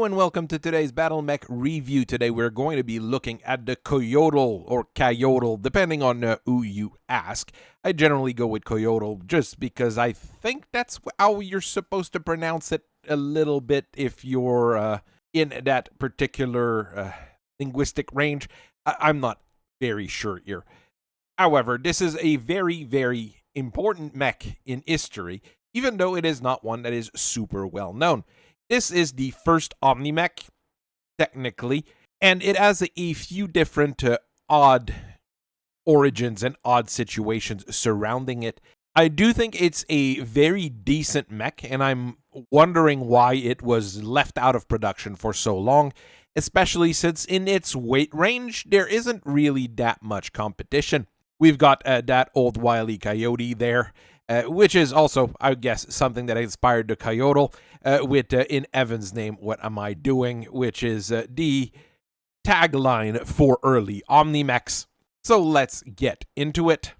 and welcome to today's Battletech review. Today we're going to be looking at the Coyotl or Coyotl, depending on who you ask. I generally go with Coyotl just because I think that's how you're supposed to pronounce it a little bit if you're in that particular linguistic range. I'm not very sure here. However, this is a very, very important mech in history, even though it is not one that is super well known. This is the first OmniMech, technically, and it has a few different odd origins and odd situations surrounding it. I do think it's a very decent mech, and I'm wondering why it was left out of production for so long, especially since in its weight range, there isn't really that much competition. We've got that old wily Coyote there, which is also, I guess, something that inspired the Coyotl with, in Evan's name, What Am I Doing?, which is the tagline for early OmniMechs. So let's get into it.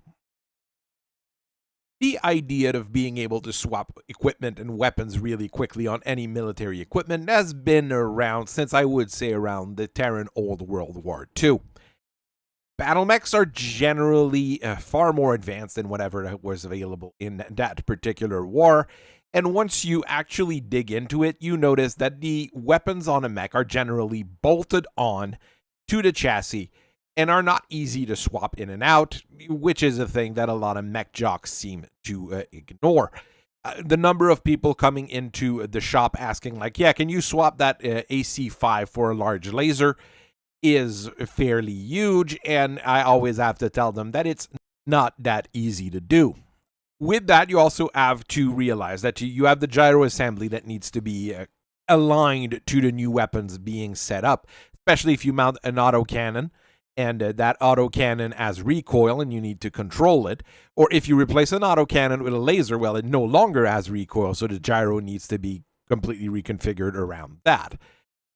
The idea of being able to swap equipment and weapons really quickly on any military equipment has been around since, I would say, around the Terran Old World War II. Battlemechs are generally far more advanced than whatever was available in that particular war, and once you actually dig into it, you notice that the weapons on a mech are generally bolted on to the chassis and are not easy to swap in and out, which is a thing that a lot of mech jocks seem to ignore. The number of people coming into the shop asking, like, yeah, can you swap that AC-5 for a large laser, is fairly huge, and I always have to tell them that it's not that easy to do. With that, you also have to realize that you have the gyro assembly that needs to be aligned to the new weapons being set up, especially if you mount an autocannon, and that autocannon has recoil and you need to control it, or if you replace an autocannon with a laser, well, it no longer has recoil, so the gyro needs to be completely reconfigured around that.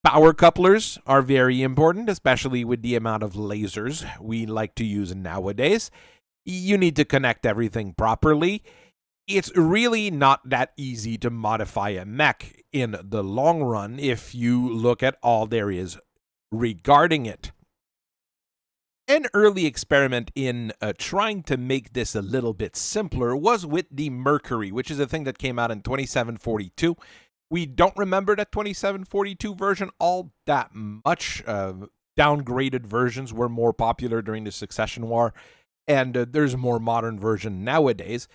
Power couplers are very important, especially with the amount of lasers we like to use nowadays. You need to connect everything properly. It's really not that easy to modify a mech in the long run if you look at all there is regarding it. An early experiment in trying to make this a little bit simpler was with the Mercury, which is a thing that came out in 2742. We don't remember that 2742 version all that much. Downgraded versions were more popular during the Succession War, and there's a more modern version nowadays.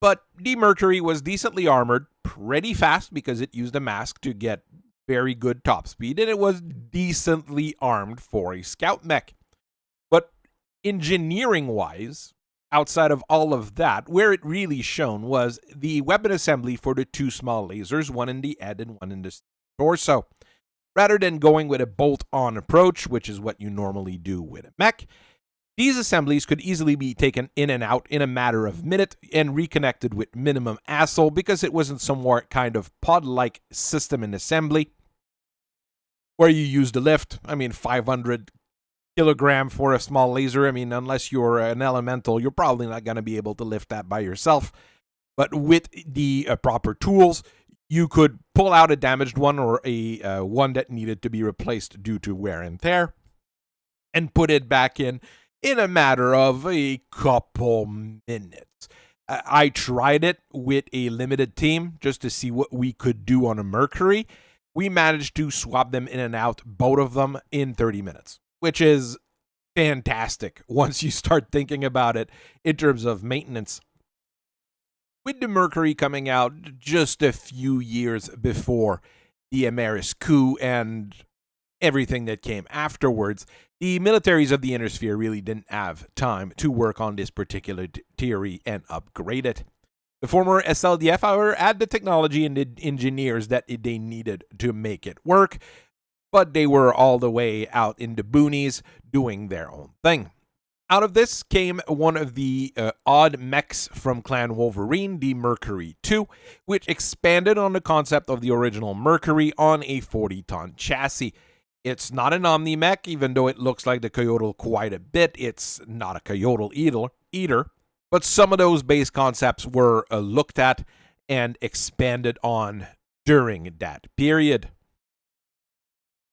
But the Mercury was decently armored, pretty fast because it used a mask to get very good top speed, and it was decently armed for a scout mech. But engineering-wise, outside of all of that, where it really shone was the weapon assembly for the two small lasers, one in the head and one in the torso. Rather than going with a bolt-on approach, which is what you normally do with a mech, these assemblies could easily be taken in and out in a matter of minutes and reconnected with minimum hassle because it wasn't some more kind of pod-like system in assembly where you use the lift. 500 kilogram for a small laser. Unless you're an elemental, you're probably not going to be able to lift that by yourself. But with the proper tools, you could pull out a damaged one or a one that needed to be replaced due to wear and tear and put it back in a matter of a couple minutes. I tried it with a limited team just to see what we could do on a Mercury. We managed to swap them in and out, both of them, in 30 minutes. Which is fantastic once you start thinking about it in terms of maintenance. With the Mercury coming out just a few years before the Mercury coup and everything that came afterwards, the militaries of the Inner Sphere really didn't have time to work on this particular theory and upgrade it. The former SLDF, however, had the technology and the engineers that they needed to make it work, but they were all the way out in the boonies doing their own thing. Out of this came one of the odd mechs from Clan Wolverine, the Mercury II, which expanded on the concept of the original Mercury on a 40-ton chassis. It's not an OmniMech, even though it looks like the Coyotl quite a bit. It's not a Coyotl either, but some of those base concepts were looked at and expanded on during that period.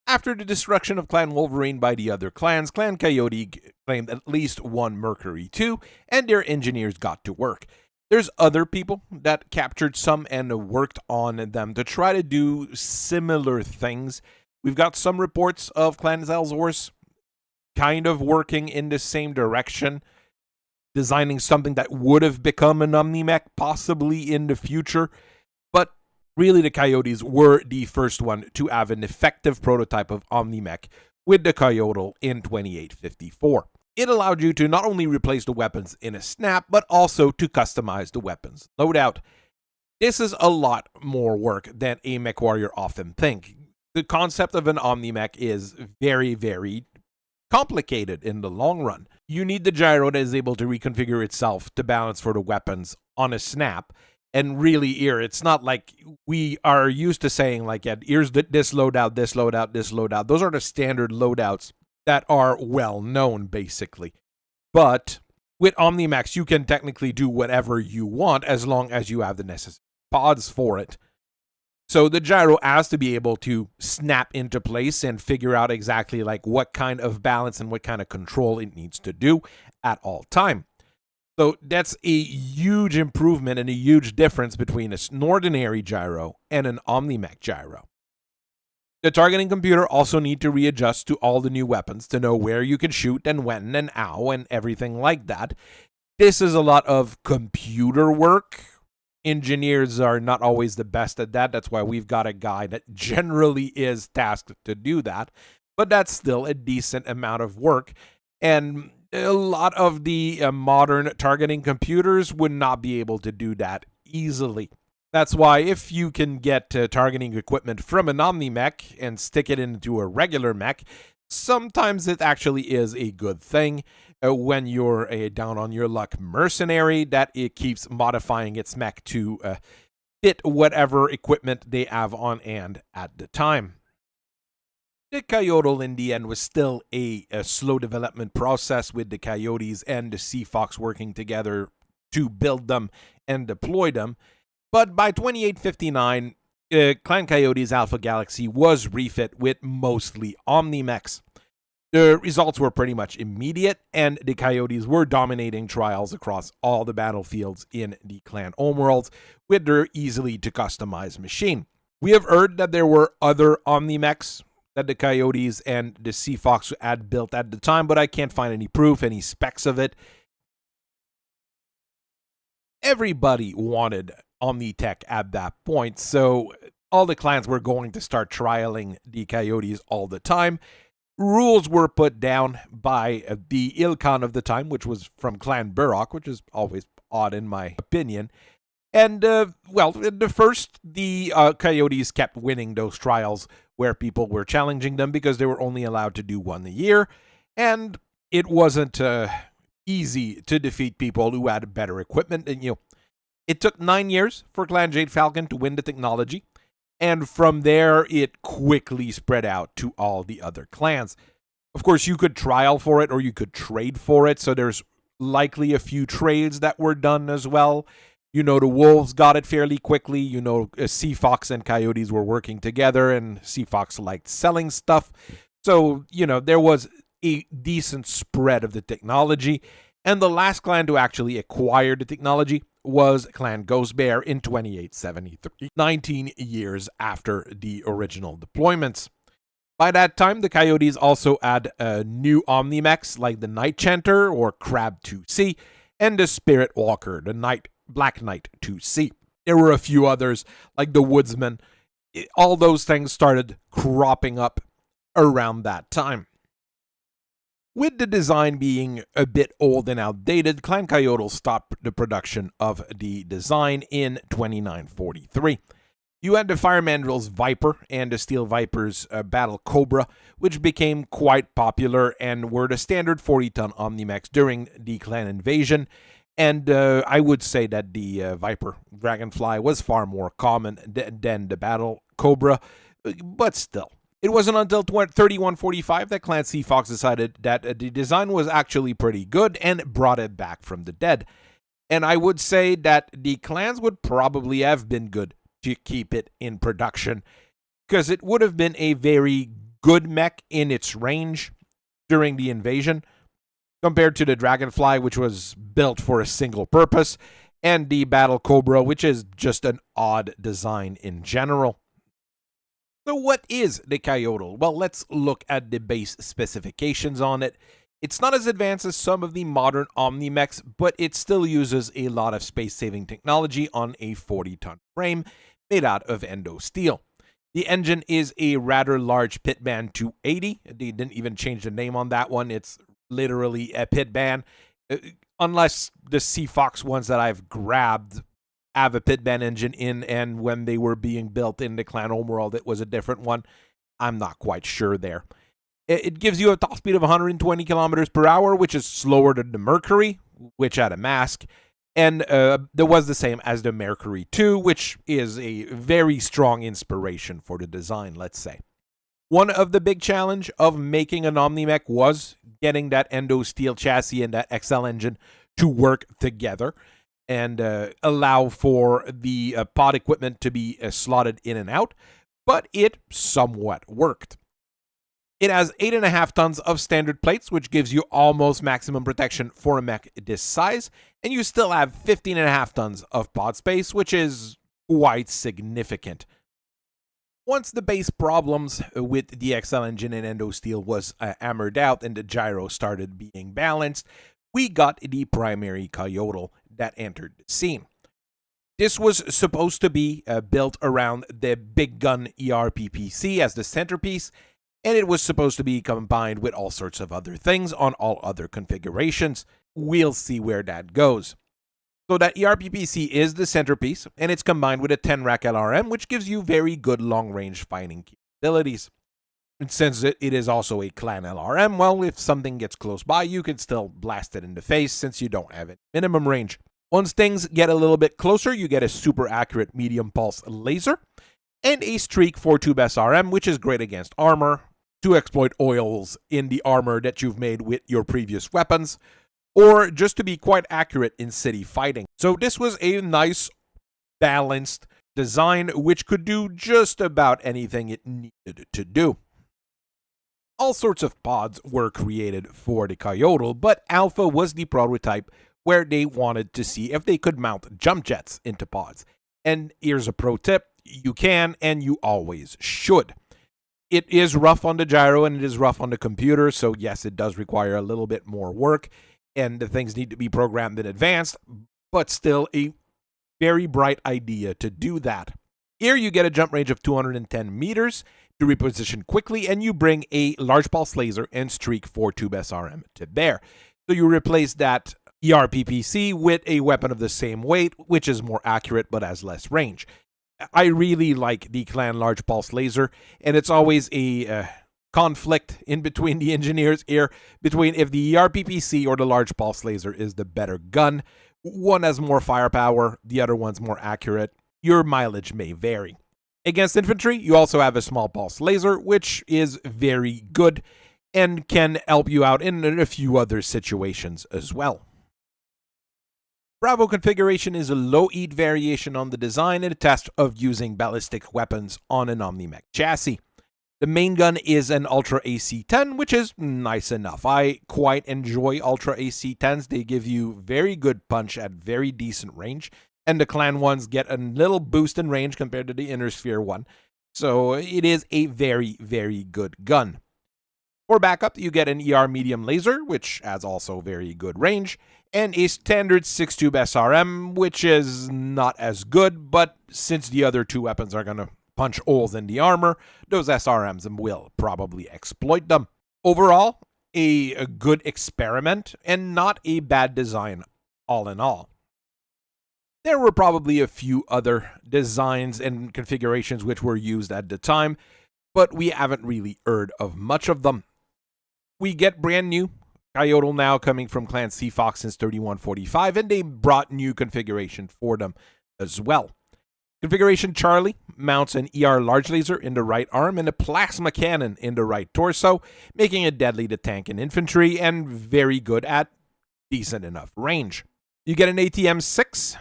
After the destruction of Clan Wolverine by the other clans, Clan Coyote claimed at least one Mercury II, and their engineers got to work. There's other people that captured some and worked on them to try to do similar things. We've got some reports of Clan Zalzor's kind of working in the same direction, designing something that would have become an OmniMech possibly in the future. But really, the Coyotes were the first one to have an effective prototype of OmniMech with the Coyotl in 2854. It allowed you to not only replace the weapons in a snap, but also to customize the weapons loadout. This is a lot more work than a Mechwarrior often think. The concept of an OmniMech is very, very complicated in the long run. You need the gyro that is able to reconfigure itself to balance for the weapons on a snap. And really, here, it's not like we are used to saying, like, yeah, here's this loadout, this loadout, this loadout. Those are the standard loadouts that are well known, basically. But with OmniMechs, you can technically do whatever you want as long as you have the necessary pods for it. So the gyro has to be able to snap into place and figure out exactly like what kind of balance and what kind of control it needs to do at all time. So that's a huge improvement and a huge difference between an ordinary gyro and an OmniMech gyro. The targeting computer also need to readjust to all the new weapons to know where you can shoot and when and how and everything like that. This is a lot of computer work. Engineers are not always the best at that. That's why we've got a guy that generally is tasked to do that. But that's still a decent amount of work. And a lot of the modern targeting computers would not be able to do that easily. That's why if you can get targeting equipment from an OmniMech and stick it into a regular mech, sometimes it actually is a good thing. When you're a down-on-your-luck mercenary, that it keeps modifying its mech to fit whatever equipment they have on hand at the time. The Coyotl in the end was still a slow development process with the Coyotes and the Sea Fox working together to build them and deploy them. But by 2859, Clan Coyote's Alpha Galaxy was refit with mostly OmniMechs. The results were pretty much immediate, and the Coyotes were dominating trials across all the battlefields in the Clan homeworlds with their easily to customize machine. We have heard that there were other OmniMechs that the Coyotes and the Sea Fox had built at the time, but I can't find any proof, any specs of it. Everybody wanted OmniTech at that point, so all the clans were going to start trialing the Coyotes all the time. Rules were put down by the Ilkhan of the time, which was from Clan Burrock, which is always odd in my opinion. And, the Coyotes kept winning those trials where people were challenging them because they were only allowed to do one a year, and it wasn't easy to defeat people who had better equipment. And, it took 9 years for Clan Jade Falcon to win the technology, and from there, it quickly spread out to all the other clans. Of course, you could trial for it or you could trade for it, so there's likely a few trades that were done as well. The Wolves got it fairly quickly. Sea Fox and Coyotes were working together, and Sea Fox liked selling stuff. So, there was a decent spread of the technology. And the last clan to actually acquire the technology was Clan Ghost Bear in 2873, 19 years after the original deployments. By that time, the Coyotes also had new OmniMechs like the Night Chanter or Crab 2C and the Spirit Walker, the Black Knight 2C. There were a few others like the Woodsman. All those things started cropping up around that time. With the design being a bit old and outdated, Clan Coyotl stopped the production of the design in 2943. You had the Fire Mandrill's Viper and the Steel Viper's Battle Cobra, which became quite popular and were the standard 40-ton OmniMechs during the clan invasion. And I would say that the Viper Dragonfly was far more common than the Battle Cobra, but still. It wasn't until 3145 that Clan Sea Fox decided that the design was actually pretty good and brought it back from the dead. And I would say that the clans would probably have been good to keep it in production, because it would have been a very good mech in its range during the invasion, compared to the Dragonfly, which was built for a single purpose, and the Battle Cobra, which is just an odd design in general. So what is the Coyotl? Well, let's look at the base specifications on it. It's not as advanced as some of the modern OmniMechs, but it still uses a lot of space-saving technology on a 40-ton frame made out of endo steel. The engine is a rather large Pitman 280. They didn't even change the name on that one. It's literally a Pitman. Unless the CFox ones that I've grabbed have a Pitman engine in, and when they were being built in the Clan Homeworld, it was a different one. I'm not quite sure there. It gives you a top speed of 120 kilometers per hour, which is slower than the Mercury, which had a mask. And that was the same as the Mercury II, which is a very strong inspiration for the design, let's say. One of the big challenge of making an OmniMech was getting that endo steel chassis and that XL engine to work together and allow for the pod equipment to be slotted in and out, but it somewhat worked. It has 8.5 tons of standard plates, which gives you almost maximum protection for a mech this size, and you still have 15.5 tons of pod space, which is quite significant. Once the base problems with the XL engine and endo steel was hammered out and the gyro started being balanced, we got the primary Coyotl that entered the scene. This was supposed to be built around the big gun ERPPC as the centerpiece, and it was supposed to be combined with all sorts of other things on all other configurations. We'll see where that goes. So that ERPPC is the centerpiece, and it's combined with a 10-rack LRM, which gives you very good long-range fighting capabilities. And since it is also a clan LRM, well, if something gets close by, you can still blast it in the face since you don't have a minimum range. Once things get a little bit closer, you get a super accurate medium pulse laser and a Streak 4 tube SRM, which is great against armor, to exploit oils in the armor that you've made with your previous weapons, or just to be quite accurate in city fighting. So this was a nice, balanced design which could do just about anything it needed to do. All sorts of pods were created for the Coyotl, but Alpha was the prototype where they wanted to see if they could mount jump jets into pods. And here's a pro tip: you can, and you always should. It is rough on the gyro and it is rough on the computer, so yes, it does require a little bit more work, and the things need to be programmed in advance, but still a very bright idea to do that. Here you get a jump range of 210 meters to reposition quickly, and you bring a large pulse laser and Streak 4 tube SRM to bear. So you replace that ERPPC with a weapon of the same weight, which is more accurate but has less range. I really like the Clan Large Pulse Laser, and it's always a conflict in between the engineers here between if the ERPPC or the Large Pulse Laser is the better gun. One has more firepower, the other one's more accurate. Your mileage may vary. Against infantry, you also have a small pulse laser, which is very good and can help you out in a few other situations as well. Bravo configuration is a low-heat variation on the design and a test of using ballistic weapons on an OmniMech chassis. The main gun is an Ultra AC-10, which is nice enough. I quite enjoy Ultra AC-10s. They give you very good punch at very decent range, and the Clan ones get a little boost in range compared to the Inner Sphere one. So it is a very, very good gun. For backup, you get an ER medium laser, which has also very good range, and a standard 6-tube SRM, which is not as good, but since the other two weapons are going to punch holes in the armor, those SRMs will probably exploit them. Overall, a good experiment and not a bad design all in all. There were probably a few other designs and configurations which were used at the time, but we haven't really heard of much of them. We get brand new Coyotl now coming from Clan CFox since 3145, and they brought new configuration for them as well. Configuration Charlie mounts an ER large laser in the right arm and a plasma cannon in the right torso, making it deadly to tank and infantry and very good at decent enough range. You get an ATM-6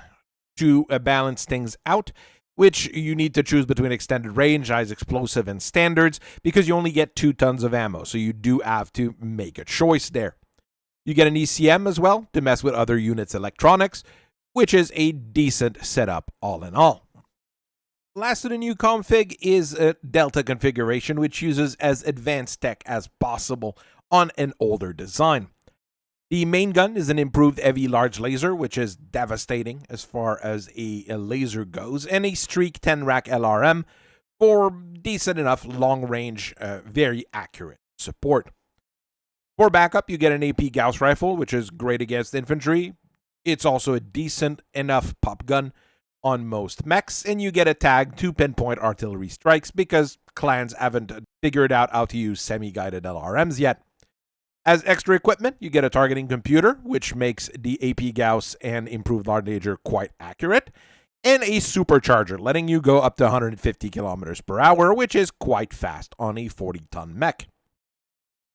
to balance things out, which you need to choose between extended range, high explosive, and standards, because you only get 2 tons of ammo, so you do have to make a choice there. You get an ECM as well to mess with other units' electronics, which is a decent setup all in all. Last of the new config is a Delta configuration, which uses as advanced tech as possible on an older design. The main gun is an improved heavy large laser, which is devastating as far as a laser goes, and a Streak 10 rack LRM for decent enough long range, very accurate support. For backup, you get an AP Gauss rifle, which is great against infantry. It's also a decent enough pop gun on most mechs, and you get a tag to pinpoint artillery strikes because clans haven't figured out how to use semi-guided LRMs yet. As extra equipment, you get a targeting computer, which makes the AP Gauss and improved large laser quite accurate, and a supercharger, letting you go up to 150 kilometers per hour, which is quite fast on a 40-ton mech.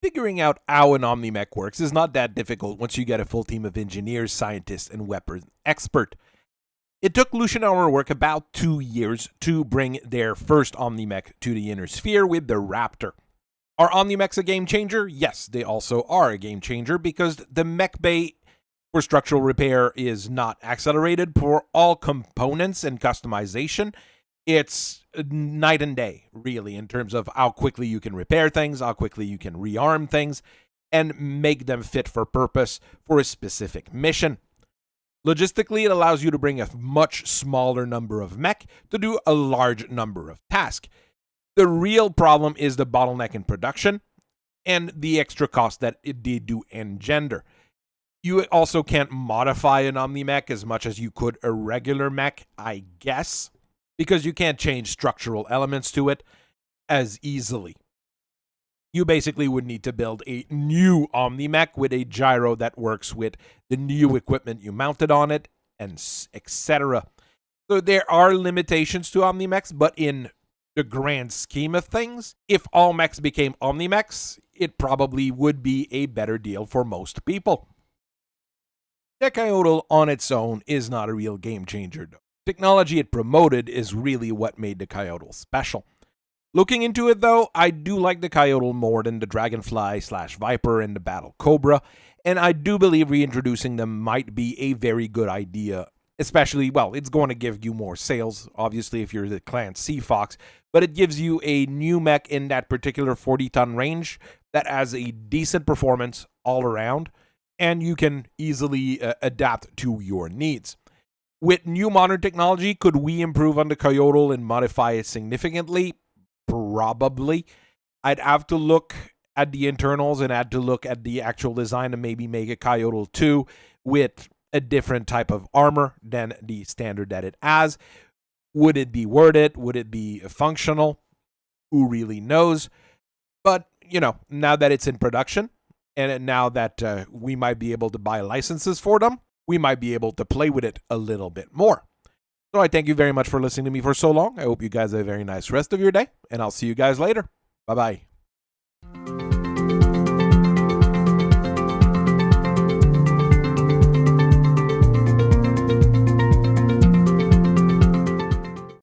Figuring out how an OmniMech works is not that difficult once you get a full team of engineers, scientists, and weapons expert. It took Lucian and our work about 2 years to bring their first OmniMech to the inner sphere with the Raptor. Are OmniMechs a game changer? Yes, they also are a game changer because the mech bay for structural repair is not accelerated for all components and customization. It's night and day, really, in terms of how quickly you can repair things, how quickly you can rearm things, and make them fit for purpose for a specific mission. Logistically, it allows you to bring a much smaller number of mech to do a large number of tasks. The real problem is the bottleneck in production and the extra cost that they do engender. You also can't modify an OmniMech as much as you could a regular mech, I guess, because you can't change structural elements to it as easily. You basically would need to build a new OmniMech with a gyro that works with the new equipment you mounted on it, and etc. So there are limitations to OmniMechs, but in the grand scheme of things, if all mechs became OmniMechs, it probably would be a better deal for most people. The Coyotl on its own is not a real game changer, though. Technology it promoted is really what made the Coyotl special. Looking into it, though, I do like the Coyotl more than the Dragonfly/Viper and the Battle Cobra, and I do believe reintroducing them might be a very good idea. Especially, well, it's going to give you more sales, obviously, if you're the clan Sea Fox, but it gives you a new mech in that particular 40-ton range that has a decent performance all around, and you can easily adapt to your needs. With new modern technology, could we improve on the Coyotl and modify it significantly? Probably. I'd have to look at the internals and had to look at the actual design and maybe make a Coyotl 2 with a different type of armor than the standard that it has. Would it be worth it? Would it be functional? Who really knows? But, you know, now that it's in production, and now that we might be able to buy licenses for them, we might be able to play with it a little bit more. So I thank you very much for listening to me for so long. I hope you guys have a very nice rest of your day, and I'll see you guys later. Bye-bye.